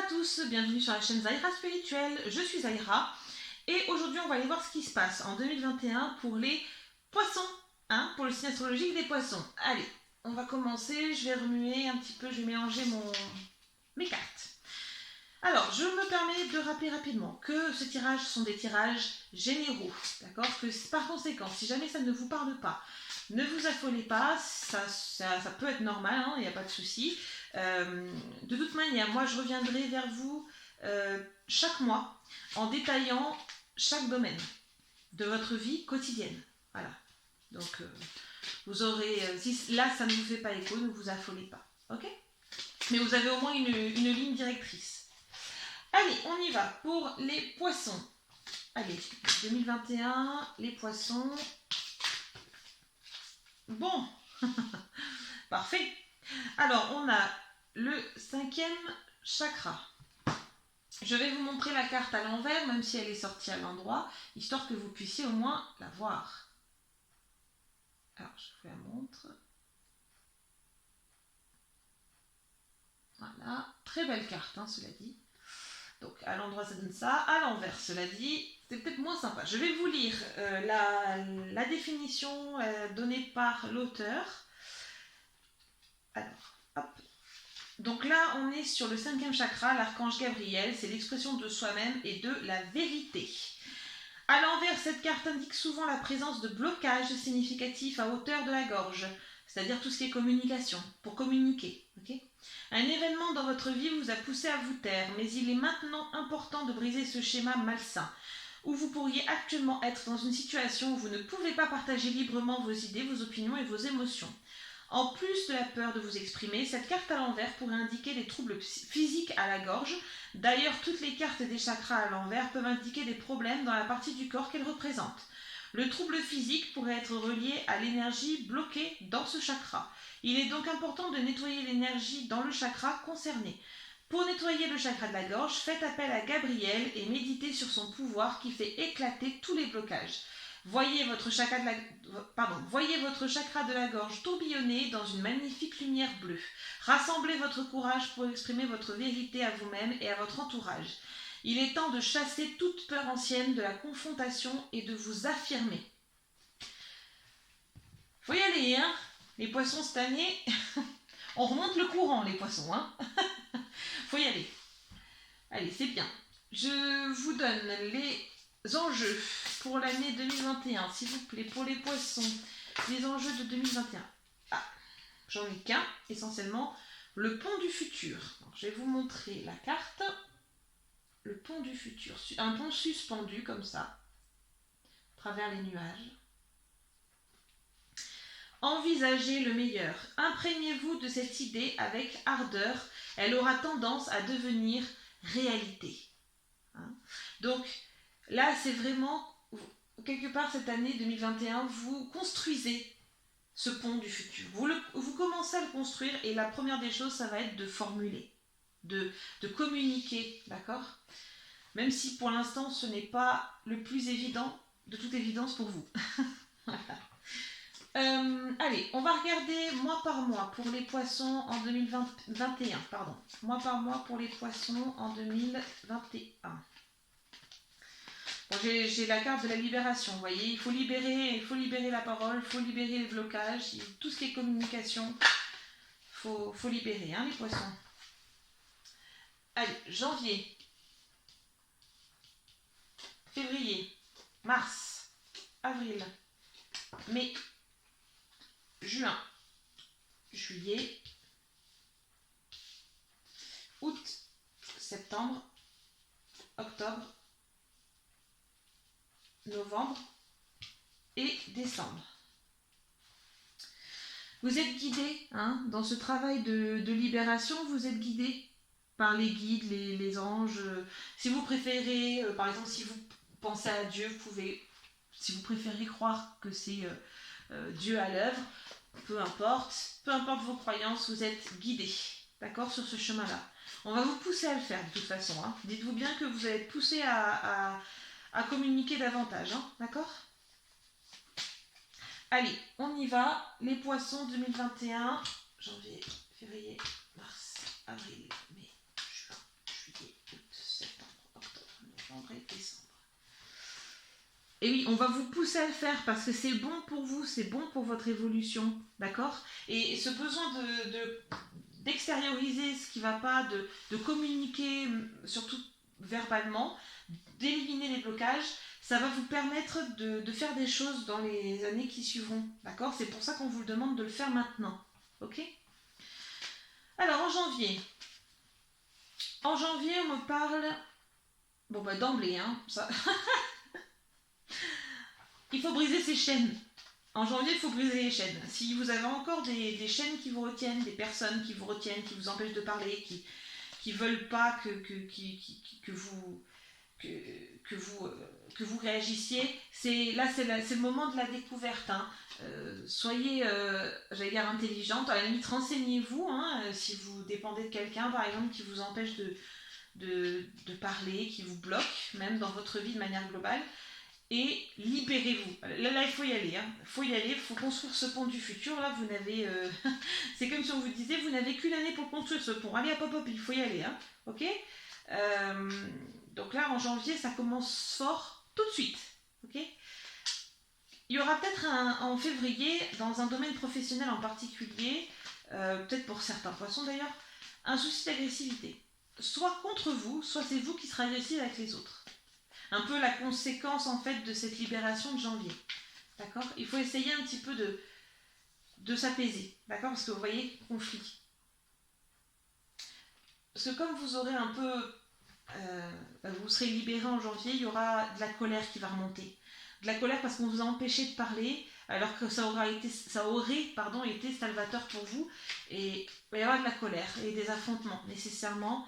tous, bienvenue sur la chaîne Zahira Spirituelle, je suis Zahira et aujourd'hui on va aller voir ce qui se passe en 2021 pour les poissons, pour le signe astrologique des poissons. Allez, on va commencer, je vais remuer un petit peu, je vais mélanger mes cartes. Alors, je me permets de rappeler rapidement que ces tirages sont des tirages généraux, d'accord? Que par conséquent, si jamais ça ne vous parle pas, ne vous affolez pas, ça peut être normal, il n'y a pas de souci. De toute manière, moi je reviendrai vers vous chaque mois en détaillant chaque domaine de votre vie quotidienne. Voilà. Donc, vous aurez, si là ça ne vous fait pas écho, ne vous affolez pas, ok? Mais vous avez au moins une ligne directrice. Allez, on y va pour les poissons. Allez, 2021, les poissons. Bon, parfait. Alors, on a le 5e chakra. Je vais vous montrer la carte à l'envers, même si elle est sortie à l'endroit, histoire que vous puissiez au moins la voir. Alors, je vous la montre. Voilà, très belle carte, cela dit. Donc, à l'endroit, ça donne ça. À l'envers, cela dit, c'est peut-être moins sympa. Je vais vous lire la définition donnée par l'auteur. Alors, hop. Donc là, on est sur le 5e chakra, l'archange Gabriel. C'est l'expression de soi-même et de la vérité. À l'envers, cette carte indique souvent la présence de blocages significatifs à hauteur de la gorge, c'est-à-dire tout ce qui est communication, pour communiquer. Okay ? Un événement dans votre vie vous a poussé à vous taire, mais il est maintenant important de briser ce schéma malsain, où vous pourriez actuellement être dans une situation où vous ne pouvez pas partager librement vos idées, vos opinions et vos émotions. En plus de la peur de vous exprimer, cette carte à l'envers pourrait indiquer des troubles physiques à la gorge. D'ailleurs, toutes les cartes des chakras à l'envers peuvent indiquer des problèmes dans la partie du corps qu'elles représentent. Le trouble physique pourrait être relié à l'énergie bloquée dans ce chakra. Il est donc important de nettoyer l'énergie dans le chakra concerné. Pour nettoyer le chakra de la gorge, faites appel à Gabriel et méditez sur son pouvoir qui fait éclater tous les blocages. Voyez votre chakra de la gorge tourbillonner dans une magnifique lumière bleue. Rassemblez votre courage pour exprimer votre vérité à vous-même et à votre entourage. Il est temps de chasser toute peur ancienne de la confrontation et de vous affirmer. Faut y aller, les poissons cette année, on remonte le courant, les poissons, Faut y aller. Allez, c'est bien. Je vous donne les enjeux pour l'année 2021, s'il vous plaît, pour les poissons, les enjeux de 2021. J'en ai qu'un, essentiellement, le pont du futur. Alors, je vais vous montrer la carte. Le pont du futur, un pont suspendu comme ça, à travers les nuages. Envisagez le meilleur. Imprégnez-vous de cette idée avec ardeur. Elle aura tendance à devenir réalité. Donc là, c'est vraiment, quelque part cette année 2021, vous construisez ce pont du futur. Vous commencez à le construire et la première des choses, ça va être de formuler, de communiquer, d'accord ? Même si pour l'instant, ce n'est pas le plus évident, de toute évidence pour vous. Allez, on va regarder mois par mois pour les poissons en 2021. Mois par mois pour les poissons en 2021. Bon, j'ai la carte de la libération, vous voyez, il faut libérer la parole, il faut libérer les blocages, tout ce qui est communication, faut libérer, les poissons. Allez, janvier, février, mars, avril, mai, juin, juillet, août, septembre, octobre, novembre et décembre. Vous êtes guidé dans ce travail de libération, vous êtes guidé par les guides, les anges. Si vous préférez, par exemple, si vous pensez à Dieu, vous pouvez, si vous préférez croire que c'est Dieu à l'œuvre, peu importe vos croyances, vous êtes guidé, d'accord, sur ce chemin-là. On va vous pousser à le faire de toute façon. Dites-vous bien que vous allez être poussé à communiquer davantage, d'accord ? Allez, on y va. Les poissons 2021, janvier, février, mars, avril, mai, juin, juillet, Et oui, on va vous pousser à le faire parce que c'est bon pour vous, c'est bon pour votre évolution, d'accord? Et ce besoin d'extérioriser ce qui ne va pas, de communiquer, surtout verbalement, d'éliminer les blocages, ça va vous permettre de faire des choses dans les années qui suivront, d'accord? C'est pour ça qu'on vous le demande de le faire maintenant, ok? Alors, en janvier, on me parle, bon bah d'emblée, hein, ça, il faut briser ces chaînes. En janvier, il faut briser les chaînes. Si vous avez encore des chaînes qui vous retiennent, des personnes qui vous retiennent, qui vous empêchent de parler, qui veulent pas que vous que, que vous réagissiez, c'est le moment de la découverte. Hein. Soyez, j'allais dire, intelligente. À la limite, renseignez-vous. Hein, si vous dépendez de quelqu'un, par exemple, qui vous empêche de parler, qui vous bloque, même dans votre vie de manière globale. Et libérez-vous. Là, il faut y aller. Hein. Il faut construire ce pont du futur. Là, vous n'avez... c'est comme si on vous disait, vous n'avez qu'une année pour construire ce pont. Allez, hop, il faut y aller. Hein. Ok donc là, en janvier, ça commence fort tout de suite. Ok il y aura peut-être en février, dans un domaine professionnel en particulier, peut-être pour certains poissons d'ailleurs, un souci d'agressivité. Soit contre vous, soit c'est vous qui serez agressif avec les autres. Un peu la conséquence en fait de cette libération de janvier. D'accord? Il faut essayer un petit peu de s'apaiser. D'accord? Parce que vous voyez, conflit. Parce que comme vous aurez un peu... vous serez libéré en janvier, il y aura de la colère qui va remonter. De la colère parce qu'on vous a empêché de parler, alors que ça aurait été salvateur pour vous. Et il va y avoir de la colère et des affrontements, nécessairement.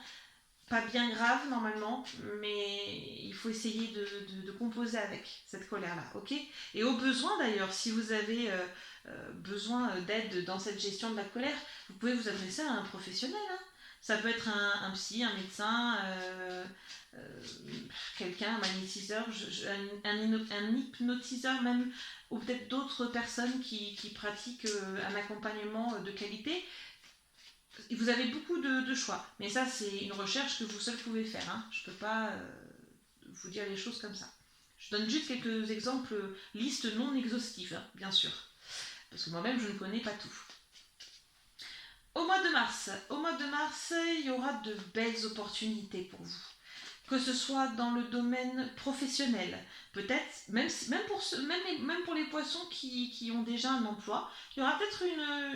Pas bien grave normalement, mais il faut essayer de composer avec cette colère-là, ok? Et au besoin d'ailleurs, si vous avez besoin d'aide dans cette gestion de la colère, vous pouvez vous adresser à un professionnel. Hein. Ça peut être un psy, un médecin, quelqu'un, un magnétiseur, un hypnotiseur même, ou peut-être d'autres personnes qui pratiquent un accompagnement de qualité. Vous avez beaucoup de choix, mais ça c'est une recherche que vous seul pouvez faire. Hein. Je ne peux pas vous dire les choses comme ça. Je donne juste quelques exemples, listes non exhaustives, hein, bien sûr, parce que moi-même je ne connais pas tout. Au mois de mars, il y aura de belles opportunités pour vous. Que ce soit dans le domaine professionnel, peut-être, même pour les poissons qui ont déjà un emploi, il y aura peut-être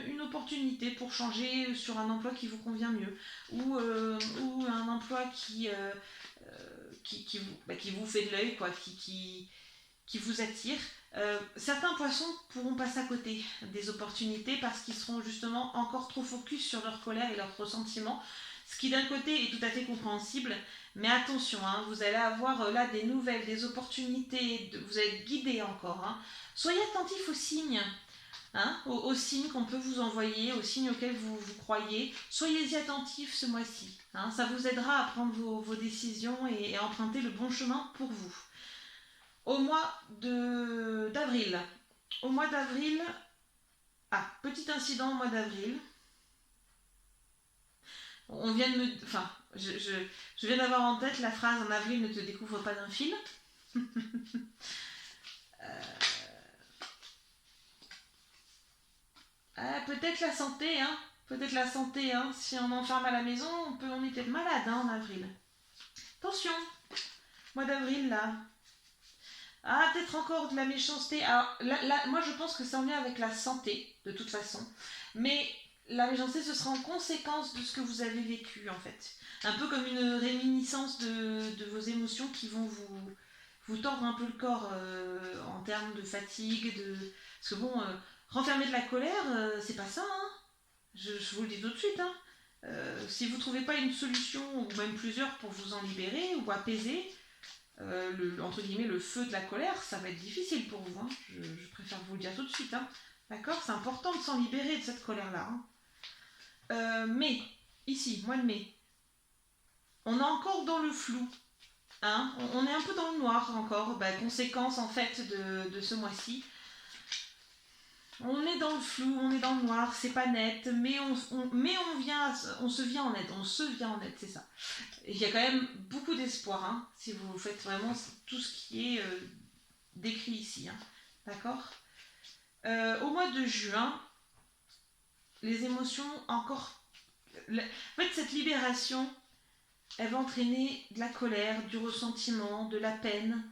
une opportunité pour changer sur un emploi qui vous convient mieux, ou un emploi qui vous fait de l'œil, quoi, qui vous attire. Certains poissons pourront passer à côté des opportunités parce qu'ils seront justement encore trop focus sur leur colère et leurs ressentiments, ce qui d'un côté est tout à fait compréhensible, mais attention, hein, vous allez avoir là des nouvelles, des opportunités, vous allez être guidé encore. Hein. Soyez attentifs aux signes, hein, aux signes qu'on peut vous envoyer, aux signes auxquels vous croyez. Soyez-y attentifs ce mois-ci. Hein, ça vous aidera à prendre vos décisions et à emprunter le bon chemin pour vous. Au mois d'avril. Petit incident au mois d'avril. On vient de me... Enfin, je viens d'avoir en tête la phrase « En avril, ne te découvre pas d'un fil ». Peut-être la santé, hein. Peut-être la santé, hein. Si on enferme à la maison, on est peut-être malade, hein, en avril. Attention, mois d'avril, là. Peut-être encore de la méchanceté. Alors, là, moi, je pense que c'est en lien avec la santé, de toute façon. Mais la méchanceté, ce sera en conséquence de ce que vous avez vécu, en fait. Un peu comme une réminiscence de vos émotions qui vont vous tordre un peu le corps en termes de fatigue. Parce que bon, renfermer de la colère, c'est pas ça, hein. Je vous le dis tout de suite, hein. Si vous ne trouvez pas une solution, ou même plusieurs, pour vous en libérer ou apaiser, entre guillemets, le feu de la colère, ça va être difficile pour vous. Hein. Je préfère vous le dire tout de suite. Hein. D'accord? C'est important de s'en libérer de cette colère-là. Hein. Mais, ici, mois de mai, on est encore dans le flou. Hein. On est un peu dans le noir encore. Conséquence, en fait, de ce mois-ci. On est dans le flou, on est dans le noir, c'est pas net, mais on se vient en aide, c'est ça. Il y a quand même beaucoup d'espoir, hein, si vous faites vraiment tout ce qui est décrit ici. Hein. D'accord. Au mois de juin, les émotions encore... En fait, cette libération, elle va entraîner de la colère, du ressentiment, de la peine.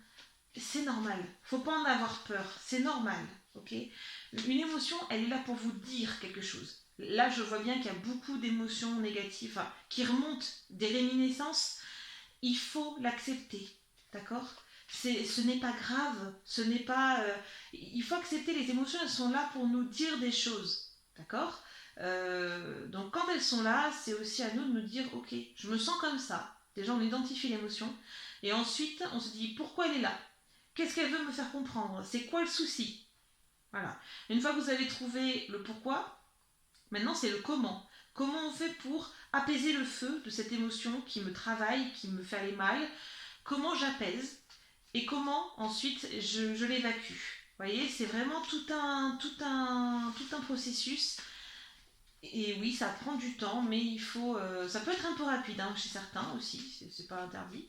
C'est normal. Faut pas en avoir peur. C'est normal. Ok. Une émotion, elle est là pour vous dire quelque chose. Là, je vois bien qu'il y a beaucoup d'émotions négatives qui remontent des réminiscences. Il faut l'accepter. D'accord. Ce n'est pas grave. Ce n'est pas. Il faut accepter les émotions. Elles sont là pour nous dire des choses. D'accord. Donc quand elles sont là, c'est aussi à nous de nous dire ok, je me sens comme ça. Déjà, on identifie l'émotion. Et ensuite, on se dit pourquoi elle est là. Qu'est-ce qu'elle veut me faire comprendre? C'est quoi le souci? Voilà. Une fois que vous avez trouvé le pourquoi, maintenant c'est le comment. Comment on fait pour apaiser le feu de cette émotion qui me travaille, qui me fait aller mal? Comment j'apaise? Et comment ensuite je l'évacue? Vous voyez, c'est vraiment tout un processus. Et oui, ça prend du temps, mais il faut. Ça peut être un peu rapide chez certains aussi, c'est pas interdit.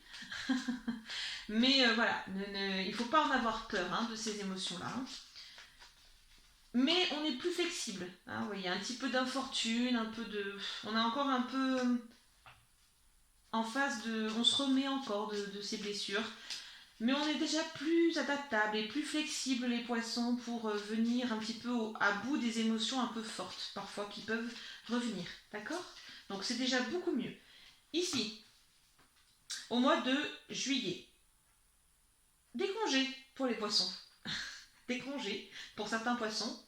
Mais voilà, il ne faut pas en avoir peur de ces émotions-là. Mais on est plus flexible. Vous voyez, un petit peu d'infortune, un peu de. On a encore un peu en phase de. On se remet encore de ces blessures. Mais on est déjà plus adaptable et plus flexible, les poissons, pour venir un petit peu à bout des émotions un peu fortes, parfois, qui peuvent revenir. D'accord? Donc c'est déjà beaucoup mieux. Ici, au mois de juillet, des congés pour les poissons. Des congés pour certains poissons.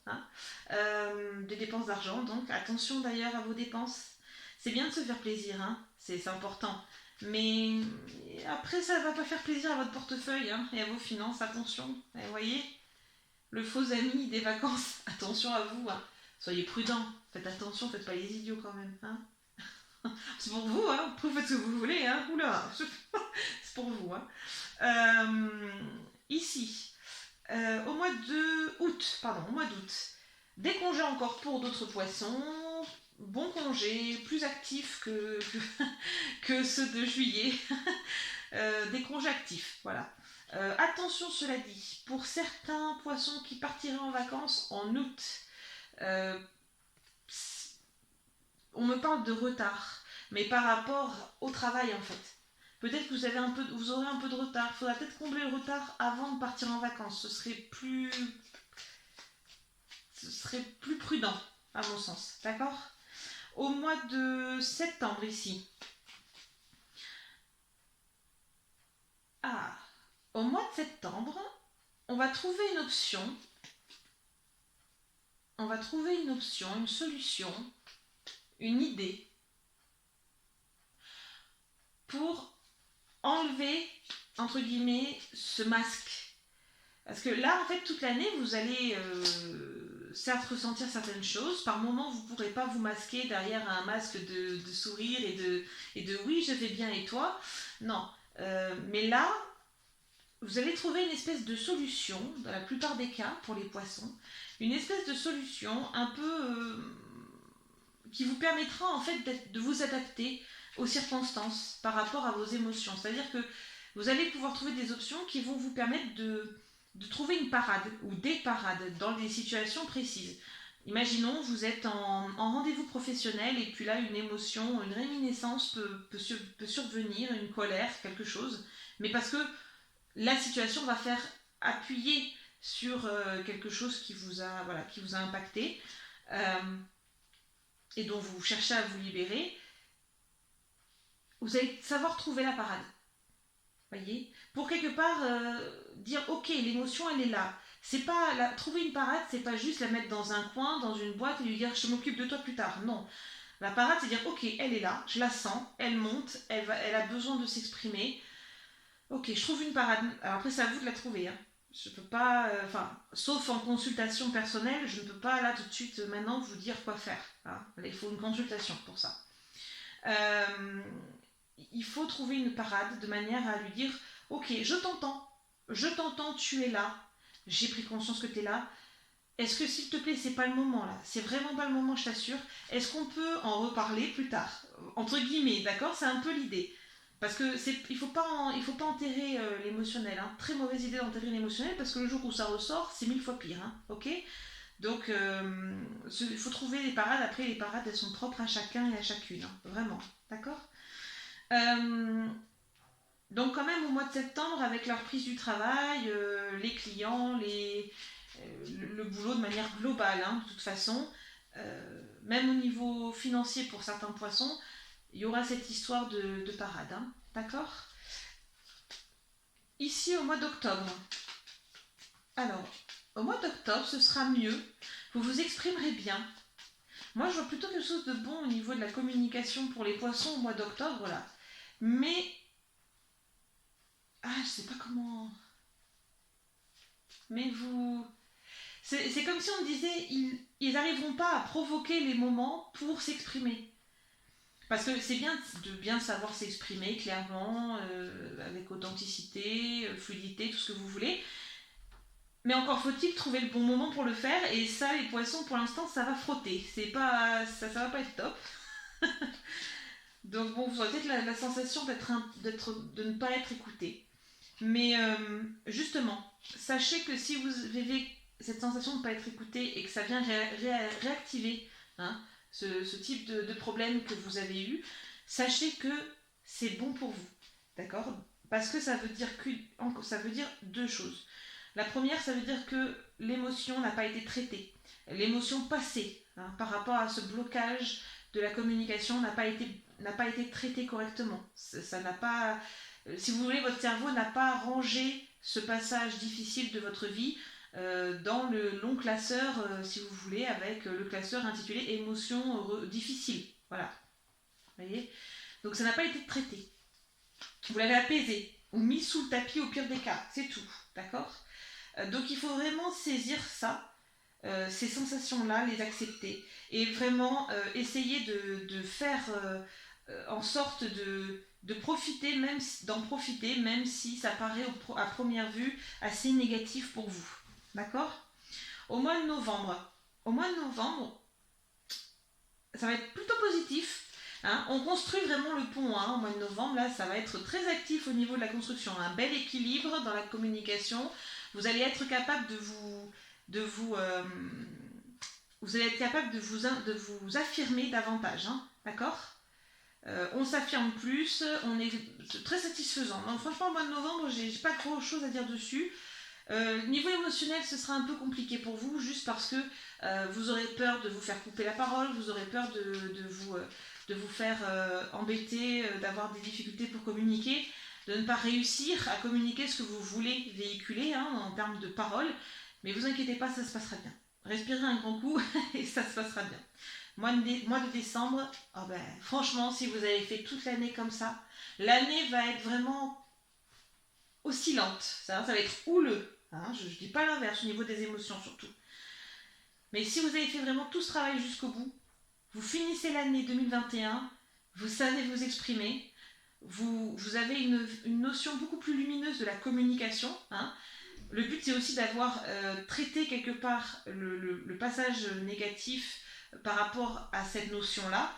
Des dépenses d'argent, donc attention d'ailleurs à vos dépenses. C'est bien de se faire plaisir, c'est important. Mais après, ça ne va pas faire plaisir à votre portefeuille et à vos finances, attention. Vous voyez, le faux ami des vacances, attention à vous. Soyez prudents, faites attention, faites pas les idiots quand même. C'est pour vous, vous faites ce que vous voulez. Oula, c'est pour vous. Ici, au mois d'août, des congés encore pour d'autres poissons. Bons congés, plus actifs que ceux de juillet. Des congés actifs, voilà. Attention, cela dit, pour certains poissons qui partiraient en vacances en août, on me parle de retard, mais par rapport au travail en fait. Peut-être que vous aurez un peu de retard. Il faudra peut-être combler le retard avant de partir en vacances. Ce serait plus prudent, à mon sens. D'accord? Au mois de septembre, ici. Au mois de septembre, on va trouver une option. Une solution, une idée pour enlever, entre guillemets, ce masque. Parce que là, en fait, toute l'année, vous allez certes ressentir certaines choses. Par moments, vous ne pourrez pas vous masquer derrière un masque de sourire et de oui, je vais bien et toi. Non. Mais là, vous allez trouver une espèce de solution, dans la plupart des cas, pour les poissons. Une espèce de solution un peu qui vous permettra en fait de vous adapter aux circonstances par rapport à vos émotions. C'est-à-dire que vous allez pouvoir trouver des options qui vont vous permettre de trouver une parade ou des parades dans des situations précises. Imaginons, vous êtes en rendez-vous professionnel et puis là, une émotion, une réminiscence peut survenir, une colère, quelque chose, mais parce que la situation va faire appuyer sur quelque chose qui vous a impacté et dont vous cherchez à vous libérer. Vous allez savoir trouver la parade. Voyez, pour quelque part dire ok, l'émotion elle est là. C'est pas trouver une parade, c'est pas juste la mettre dans un coin, dans une boîte et lui dire je m'occupe de toi plus tard. Non, la parade c'est dire ok, elle est là, je la sens, elle monte, elle a besoin de s'exprimer. Ok, je trouve une parade. Alors après c'est à vous de la trouver. Je peux pas, sauf en consultation personnelle, je ne peux pas là tout de suite maintenant vous dire quoi faire. Il faut une consultation pour ça. Il faut trouver une parade de manière à lui dire ok, je t'entends, tu es là, j'ai pris conscience que tu es là. Est-ce que s'il te plaît, c'est pas le moment là, c'est vraiment pas le moment, je t'assure. Est-ce qu'on peut en reparler plus tard, entre guillemets, d'accord, c'est un peu l'idée. Parce que il faut pas enterrer l'émotionnel. Hein. Très mauvaise idée d'enterrer l'émotionnel parce que le jour où ça ressort, c'est 1000 fois pire. Hein. Ok. Donc, il faut trouver les parades. Après, les parades, elles sont propres à chacun et à chacune. Hein. Vraiment. D'accord. Euh, donc, quand même, au mois de septembre, avec leur prise du travail, les clients, le boulot de manière globale, hein, de toute façon, même au niveau financier pour certains poissons, il y aura cette histoire de parade. Hein. D'accord. Ici, au mois d'octobre. Alors, au mois d'octobre, ce sera mieux. Vous vous exprimerez bien. Moi, je vois plutôt quelque chose de bon au niveau de la communication pour les poissons au mois d'octobre, là. Mais, je sais pas comment... Mais vous... C'est comme si on disait, ils n'arriveront pas à provoquer les moments pour s'exprimer. Parce que c'est bien de bien savoir s'exprimer clairement, avec authenticité, fluidité, tout ce que vous voulez. Mais encore faut-il trouver le bon moment pour le faire. Et ça, les poissons, pour l'instant, ça va frotter. C'est pas, ça va pas être top. Donc bon, vous aurez peut-être la sensation de ne pas être écouté. Mais justement, sachez que si vous vivez cette sensation de ne pas être écouté et que ça vient réactiver hein, ce type de problème que vous avez eu, sachez que c'est bon pour vous. D'accord. Parce que ça veut dire deux choses. La première, ça veut dire que l'émotion n'a pas été traitée. L'émotion passée hein, par rapport à ce blocage de la communication n'a pas été traitée correctement. Ça n'a pas, si vous voulez, votre cerveau n'a pas rangé ce passage difficile de votre vie dans le long classeur, si vous voulez, avec le classeur intitulé émotions difficiles. Voilà. Vous voyez. Donc ça n'a pas été traité. Vous l'avez apaisé ou mis sous le tapis au pire des cas. C'est tout. D'accord. Donc il faut vraiment saisir ça, ces sensations-là, les accepter et vraiment essayer de faire en sorte de profiter, d'en profiter, même si ça paraît à première vue assez négatif pour vous. D'accord. Au mois de novembre, ça va être plutôt positif. Hein. On construit vraiment le pont hein, au mois de novembre. Là, ça va être très actif au niveau de la construction. Un bel équilibre dans la communication. Vous allez être capable vous allez être capable de vous affirmer davantage. Hein. D'accord. On s'affirme plus. On est très satisfaisant. Donc, franchement, au mois de novembre, j'ai pas trop de choses à dire dessus. Niveau émotionnel, ce sera un peu compliqué pour vous, juste parce que vous aurez peur de vous faire couper la parole, vous aurez peur de vous faire embêter, d'avoir des difficultés pour communiquer, de ne pas réussir à communiquer ce que vous voulez véhiculer hein, en termes de parole. Mais vous inquiétez pas, ça se passera bien. Respirez un grand coup et ça se passera bien. Mois de décembre, franchement, si vous avez fait toute l'année comme ça, l'année va être vraiment oscillante. Ça va être houleux. Hein, je ne dis pas l'inverse au niveau des émotions surtout. Mais si vous avez fait vraiment tout ce travail jusqu'au bout, vous finissez l'année 2021, vous savez vous exprimer, vous avez une notion beaucoup plus lumineuse de la communication. Hein. Le but c'est aussi d'avoir traité quelque part le passage négatif par rapport à cette notion-là.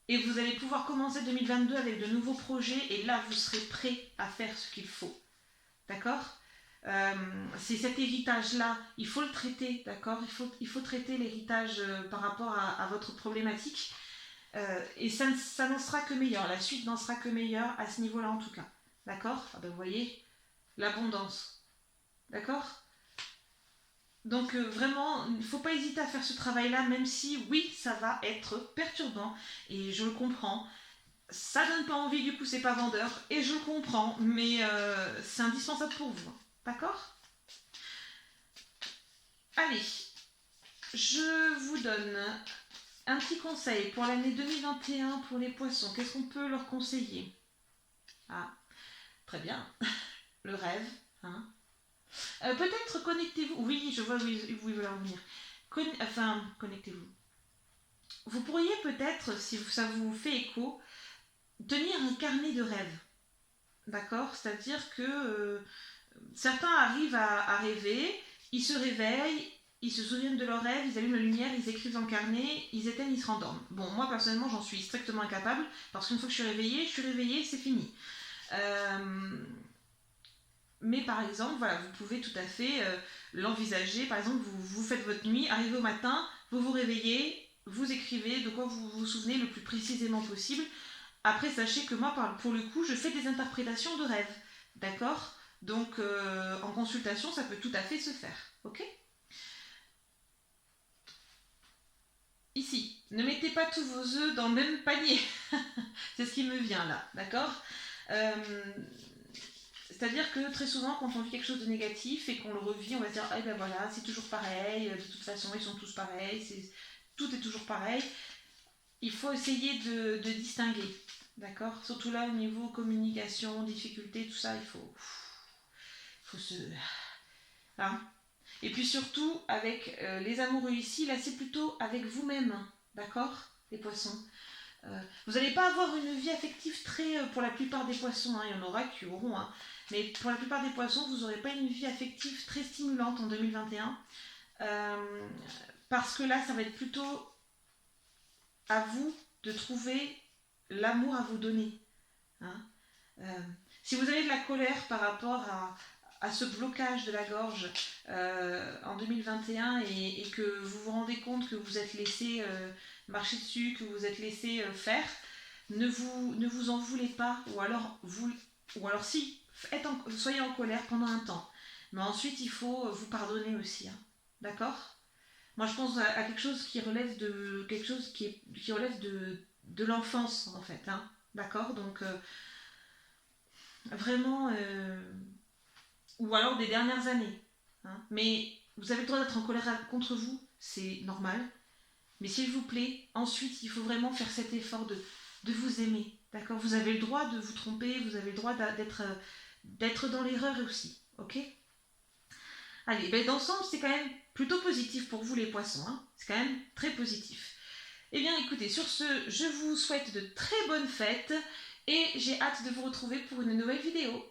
Et vous allez pouvoir commencer 2022 avec de nouveaux projets et là vous serez prêt à faire ce qu'il faut. D'accord. C'est cet héritage-là, il faut le traiter, d'accord. Il faut traiter l'héritage par rapport à votre problématique. Et ça n'en sera que meilleur. La suite n'en sera que meilleure à ce niveau-là en tout cas. D'accord. Vous voyez, l'abondance. D'accord. Donc vraiment, il ne faut pas hésiter à faire ce travail-là, même si oui, ça va être perturbant. Et je le comprends. Ça donne pas envie, du coup c'est pas vendeur. Et je le comprends, mais c'est indispensable pour vous. D'accord. Allez, je vous donne un petit conseil pour l'année 2021 pour les poissons. Qu'est-ce qu'on peut leur conseiller? Très bien. Le rêve. Hein. Peut-être connectez-vous. Oui, je vois où ils veulent en venir. Connectez-vous. Vous pourriez peut-être, si ça vous fait écho, tenir un carnet de rêves. D'accord. C'est-à-dire que certains arrivent à rêver, ils se réveillent, ils se souviennent de leurs rêves, ils allument la lumière, ils écrivent dans le carnet, ils éteignent, ils se rendorment. Bon, moi personnellement, j'en suis strictement incapable, parce qu'une fois que je suis réveillée, c'est fini. Mais par exemple, voilà, vous pouvez tout à fait l'envisager. Par exemple, vous faites votre nuit, arrivez au matin, vous vous réveillez, vous écrivez de quoi vous vous souvenez le plus précisément possible. Après, sachez que moi, pour le coup, je fais des interprétations de rêves. D'accord? Donc, en consultation, ça peut tout à fait se faire. Ok? Ici, ne mettez pas tous vos œufs dans le même panier. C'est ce qui me vient là. D'accord? C'est-à-dire que très souvent, quand on vit quelque chose de négatif et qu'on le revit, on va se dire, ah ben voilà, c'est toujours pareil, de toute façon, ils sont tous pareils, tout est toujours pareil. Il faut essayer de distinguer, d'accord? Surtout là, au niveau communication, difficulté, tout ça, il faut se... Hein. Et puis surtout, avec les amoureux ici, là, c'est plutôt avec vous-même, d'accord? Les poissons. Vous n'allez pas avoir une vie affective très, pour la plupart des poissons, il y en aura qui auront, mais pour la plupart des poissons, vous n'aurez pas une vie affective très stimulante en 2021, parce que là, ça va être plutôt à vous de trouver l'amour à vous donner. Si vous avez de la colère par rapport à ce blocage de la gorge en 2021 et que vous vous rendez compte que vous êtes laissé marcher dessus, que vous êtes laissé faire, ne vous en voulez pas, ou alors si, soyez en colère pendant un temps, mais ensuite il faut vous pardonner aussi, d'accord? Moi je pense à quelque chose qui relève de de l'enfance en fait, d'accord? Donc vraiment ou alors des dernières années, mais vous avez le droit d'être en colère contre vous, c'est normal. Mais s'il vous plaît, ensuite, il faut vraiment faire cet effort de vous aimer. D'accord? Vous avez le droit de vous tromper, vous avez le droit d'être dans l'erreur aussi. Ok? Allez, ben d'ensemble, c'est quand même plutôt positif pour vous les poissons. C'est quand même très positif. Eh bien, écoutez, sur ce, je vous souhaite de très bonnes fêtes et j'ai hâte de vous retrouver pour une nouvelle vidéo.